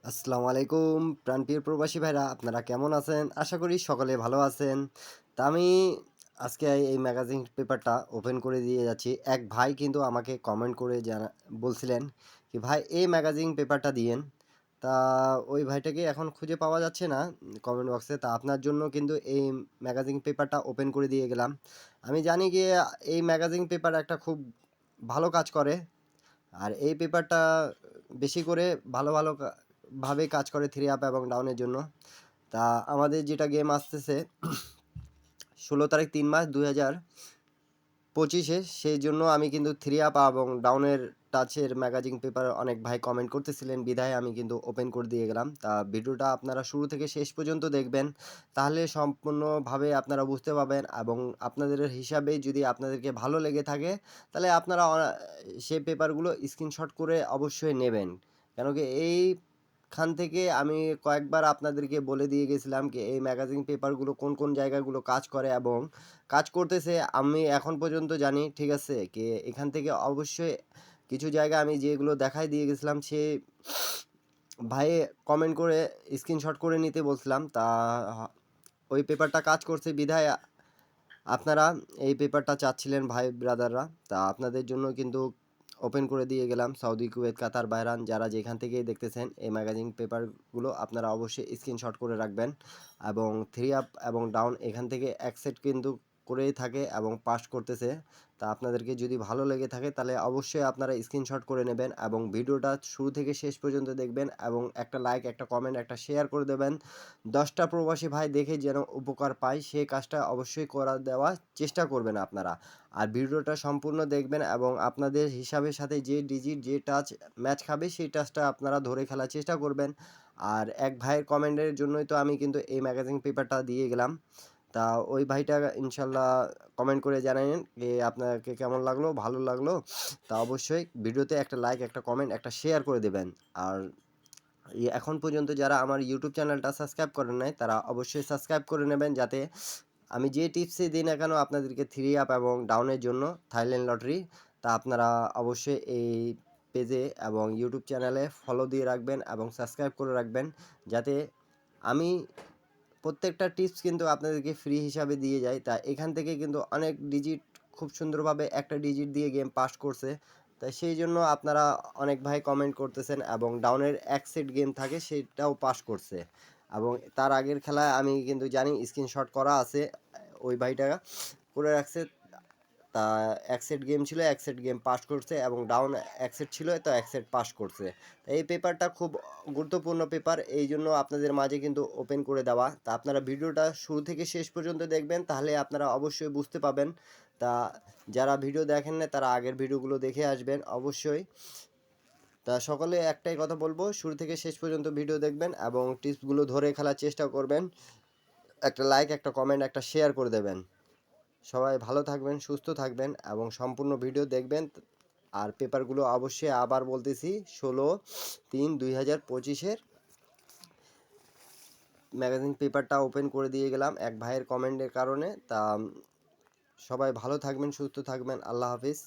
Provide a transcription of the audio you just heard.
আসসালামু আলাইকুম প্রাণপ্রিয় প্রবাসী ভাইরা, আপনারা কেমন আছেন? আশা করি সকলে ভালো আছেন। তা আমি আজকে এই ম্যাগাজিন পেপারটা ওপেন করে দিয়ে যাচ্ছি। এক ভাই কিন্তু আমাকে কমেন্ট করে বলছিলেন কি ভাই এই ম্যাগাজিন পেপারটা দিয়েন। তা ওই ভাইটাকে এখন খুঁজে পাওয়া যাচ্ছে না কমেন্ট বক্সে। তা আপনার জন্য কিন্তু এই ম্যাগাজিন পেপারটা ওপেন করে দিয়ে গেলাম। আমি জানি কি এই ম্যাগাজিন পেপার একটা খুব ভালো কাজ করে। আর এই পেপারটা বেশি করে ভালো ভালো ভাবে কাজ করে থ্রি আপ এবং ডাউনের জন্য। তা আমাদের যেটা গেম আসতেছে 16 তারিখ 3 মাস 2025-এ, সেই জন্য আমি কিন্তু থ্রি আপ এবং ডাউনের টাচের ম্যাগাজিন পেপার অনেক ভাই কমেন্ট করতেছিলেন, বিধায় আমি কিন্তু ওপেন করে দিয়ে গেলাম। তা ভিডিওটা আপনারা শুরু থেকে শেষ পর্যন্ত দেখবেন, তাহলে সম্পূর্ণভাবে আপনারা বুঝতে পারবেন। এবং আপনাদের হিসাবে যদি আপনাদেরকে ভালো লেগে থাকে, তাহলে আপনারা সেই পেপারগুলো স্ক্রিনশট করে অবশ্যই নেবেন। কেন কি এইখান থেকে আমি কয়েকবার আপনাদেরকে বলে দিয়ে গেছিলাম কি এই ম্যাগাজিন পেপারগুলো কোন কোন জায়গাগুলো কাজ করে এবং কাজ করতেছে আমি এখন পর্যন্ত জানি, ঠিক আছে? কি এখান থেকে অবশ্যই কিছু জায়গা আমি যেগুলো দেখাই দিয়ে গেছিলাম, সে ভাই কমেন্ট করে স্ক্রিনশট করে নিতে বলছিলাম। তা ওই পেপারটা কাজ করছে বিধায় আপনারা এই পেপারটা চাচ্ছিলেন ভাই ব্রাদাররা। তা আপনাদের জন্য কিন্তু ওপেন করে দিয়ে গেলাম। সৌদি, কুয়েত, কাতার, বাহরান যারা যেখান থেকেই দেখতেছেন এই ম্যাগাজিন পেপারগুলো আপনারা অবশ্যই স্ক্রিনশট করে রাখবেন। এবং থ্রি আপ এবং ডাউন এখান থেকে অ্যাকসেপ্ট কিন্তু করেই থাকে এবং পাস করতেছে। তা আপনাদেরকে যদি ভালো লেগে থাকে তাহলে অবশ্যই আপনারা স্ক্রিনশট করে নেবেন এবং ভিডিওটা শুরু থেকে শেষ পর্যন্ত দেখবেন এবং একটা লাইক, একটা কমেন্ট, একটা শেয়ার করে দেবেন। 10টা প্রবাসী ভাই দেখে যেন উপকার পায় সেই কাজটা অবশ্যই করা দেওয়ার চেষ্টা করবেন আপনারা। আর ভিডিওটা সম্পূর্ণ দেখবেন এবং আপনাদের হিসাবের সাথে যে ডিজিট যে টাচ ম্যাচ খাবে সেই টাচটা আপনারা ধরে খেলার চেষ্টা করবেন। আর এক ভাইয়ের কমেন্টের জন্যই তো আমি কিন্তু এই ম্যাগাজিন পেপারটা দিয়ে গেলাম। তা ওই ভাইটা ইনশাল্লাহ কমেন্ট করে জানাবেন যে আপনাকে কেমন লাগলো, ভালো লাগলো। তা অবশ্যই ভিডিওতে একটা লাইক, একটা কমেন্ট, একটা শেয়ার করে দেবেন। আর এখন পর্যন্ত যারা আমার ইউটিউব চ্যানেলটা সাবস্ক্রাইব করেন নাই তারা অবশ্যই সাবস্ক্রাইব করে নেবেন, যাতে আমি যে টিপসই দিই না কেন আপনাদেরকে থ্রি আপ এবং ডাউনের জন্য থাইল্যান্ড লটারি, তা আপনারা অবশ্যই এই পেজে এবং ইউটিউব চ্যানেলে ফলো দিয়ে রাখবেন এবং সাবস্ক্রাইব করে রাখবেন, যাতে আমি প্রত্যেকটা টিপস কিন্তু আপনাদেরকে ফ্রি হিসাবে দিয়ে যাই। তা এখান থেকে কিন্তু অনেক ডিজিট খুব সুন্দরভাবে একটা ডিজিট দিয়ে গেম পাস করছে। তাই সেই জন্য আপনারা অনেক ভাই কমেন্ট করতেছেন এবং ডাউনের এক সেট গেম থাকে সেটাও পাস করছে। এবং তার আগের খেলায় আমি কিন্তু জানি স্ক্রিনশট করা আছে, ওই ভাইটা করে রাখছে। তা এক সেট গেম ছিল, এক সেট গেম পাস করছে এবং ডাউন এক সেট ছিল, তো এক সেট পাস করছে। এই পেপারটা খুব গুরুত্বপূর্ণ পেপার, এই জন্য আপনাদের মাঝে কিন্তু ওপেন করে দেওয়া। তা আপনারা ভিডিওটা শুরু থেকে শেষ পর্যন্ত দেখবেন, তাহলে আপনারা অবশ্যই বুঝতে পাবেন। তা যারা ভিডিও দেখেন না তারা আগের ভিডিওগুলো দেখে আসবেন অবশ্যই। তা সকলে একটাই কথা বলবো, শুরু থেকে শেষ পর্যন্ত ভিডিও দেখবেন এবং টিপসগুলো ধরে খেলার চেষ্টা করবেন। একটা লাইক, একটা কমেন্ট, একটা শেয়ার করে দেবেন। সবাই ভালো থাকবেন, সুস্থ থাকবেন এবং সম্পূর্ণ ভিডিও দেখবেন। আর পেপারগুলো অবশ্যই আবার বলতেছি 16/3/2025-এর ম্যাগাজিন পেপারটা ওপেন করে দিয়ে গেলাম এক ভাইয়ের কমেন্টের কারণে। তা সবাই ভালো থাকবেন, সুস্থ থাকবেন। আল্লাহ হাফিজ।